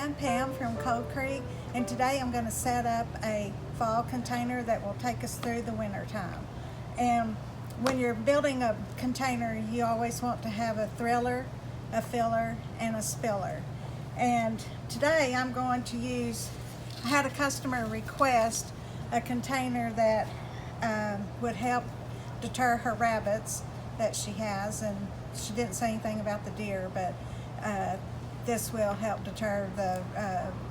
I'm Pam from Cold Creek, and today I'm going to set up a fall container that will take us through the winter time. And when you're building a container, you always want to have a thriller, a filler, and a spiller. And today I'm going to use, I had a customer request a container that would help deter her rabbits that she has, and she didn't say anything about the deer, but this will help deter the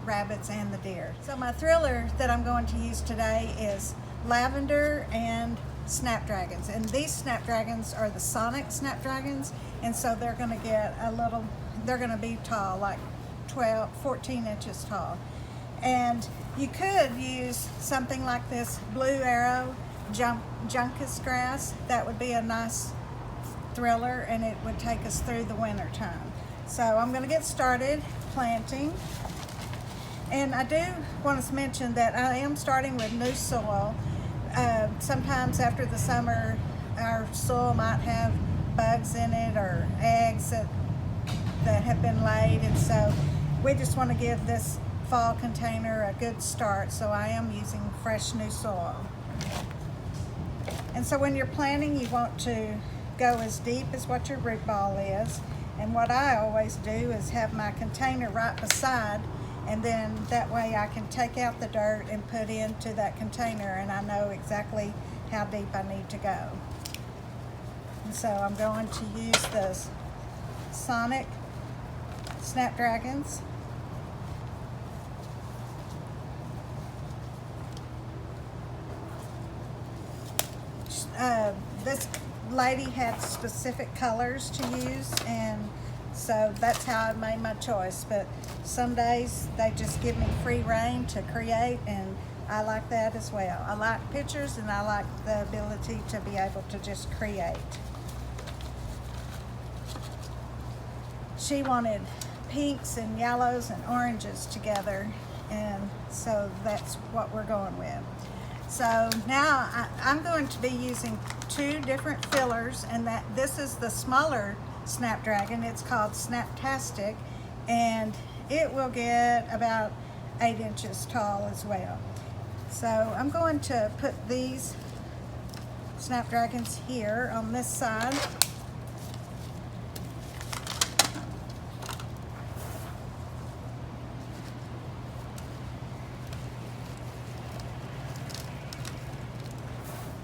rabbits and the deer. So my thriller that I'm going to use today is lavender and snapdragons, and these snapdragons are the sonic snapdragons, and so they're going to get a little, they're going to be tall, like 14 inches tall. And you could use something like this blue arrow juncus grass. That would be a nice thriller, and it would take us through the winter time. So I'm going to get started planting, and I do want to mention that I am starting with new soil. Sometimes after the summer our soil might have bugs in it or eggs that have been laid, and so we just want to give this fall container a good start, so I am using fresh new soil. And so when you're planting, you want to go as deep as what your root ball is. And what I always do is have my container right beside, and then that way I can take out the dirt and put into that container, and I know exactly how deep I need to go. And so I'm going to use the sonic snapdragons. This lady had specific colors to use, and so that's how I made my choice. But some days they just give me free reign to create, and I like that as well. I like pictures, and I like the ability to be able to just create. She wanted pinks and yellows and oranges together, and so that's what we're going with. So now I'm going to be using two different fillers, and this is the smaller snapdragon. It's called Snaptastic, and it will get about 8 inches tall as well. So I'm going to put these snapdragons here on this side.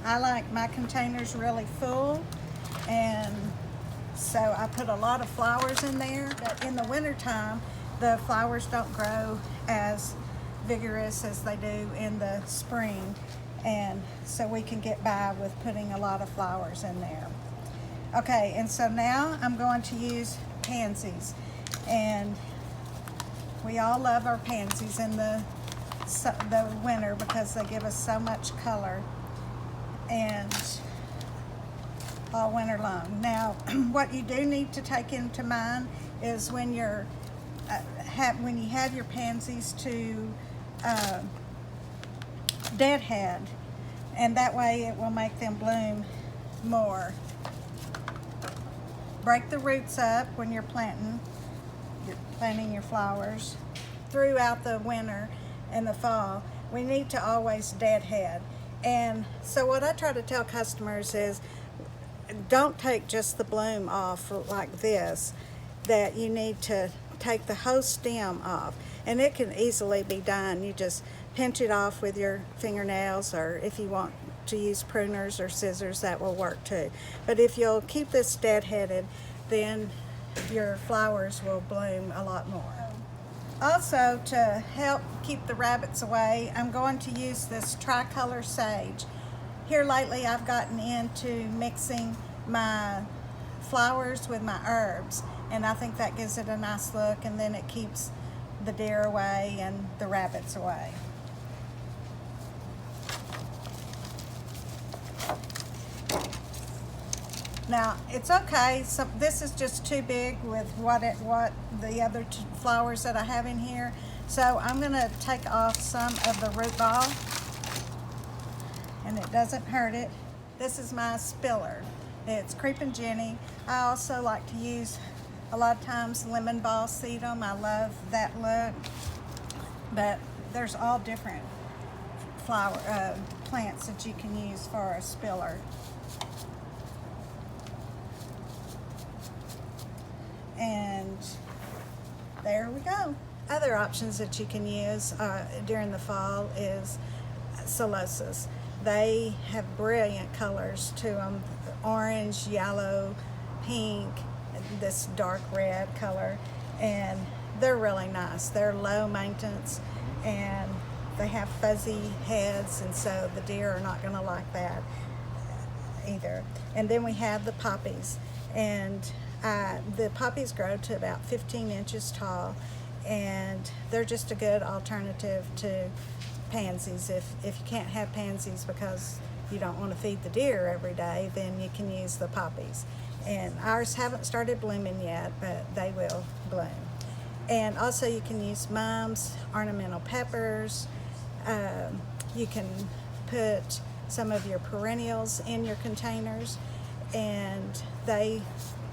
I like my containers really full, and so I put a lot of flowers in there. But in the winter time, the flowers don't grow as vigorous as they do in the spring, and so we can get by with putting a lot of flowers in there. Okay, and so now I'm going to use pansies, and we all love our pansies in the winter because they give us so much color and all winter long. Now, what you do need to take into mind is when you're when you have your pansies to deadhead, and that way it will make them bloom more. Break the roots up when you're planting your flowers. Throughout the winter and the fall, we need to always deadhead. And so what I try to tell customers is, don't take just the bloom off like this, that you need to take the whole stem off. And it can easily be done. You just pinch it off with your fingernails, or if you want to use pruners or scissors, that will work too. But if you'll keep this deadheaded, then your flowers will bloom a lot more. Also, to help keep the rabbits away, I'm going to use this tricolor sage. Here lately I've gotten into mixing my flowers with my herbs, and I think that gives it a nice look, and then it keeps the deer away and the rabbits away. Now, it's okay, so this is just too big with what the other flowers that I have in here. So I'm going to take off some of the root ball, and it doesn't hurt it. This is my spiller. It's Creepin' Jenny. I also like to use A lot of times lemon ball seed them. I love that look. But there's all different plants that you can use for a spiller. And there we go. Other options that you can use during the fall is celosas. They have brilliant colors to them: orange, yellow, pink, this dark red color, and they're really nice. They're low maintenance and they have fuzzy heads, and so the deer are not going to like that either. And then we have the poppies, and the poppies grow to about 15 inches tall, and they're just a good alternative to pansies. If you can't have pansies because you don't want to feed the deer every day, then you can use the poppies. And ours haven't started blooming yet, but they will bloom. And also you can use mums, ornamental peppers. You can put some of your perennials in your containers, and they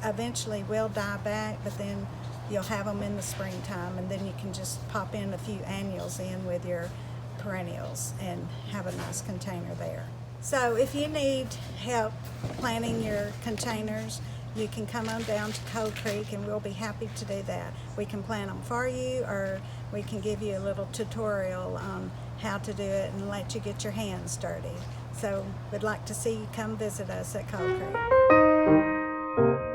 eventually will die back, but then you'll have them in the springtime, and then you can just pop in a few annuals in with your perennials and have a nice container there. So if you need help planting your containers, you can come on down to Cold Creek and we'll be happy to do that. We can plant them for you, or we can give you a little tutorial on how to do it and let you get your hands dirty. So we'd like to see you come visit us at Cold Creek.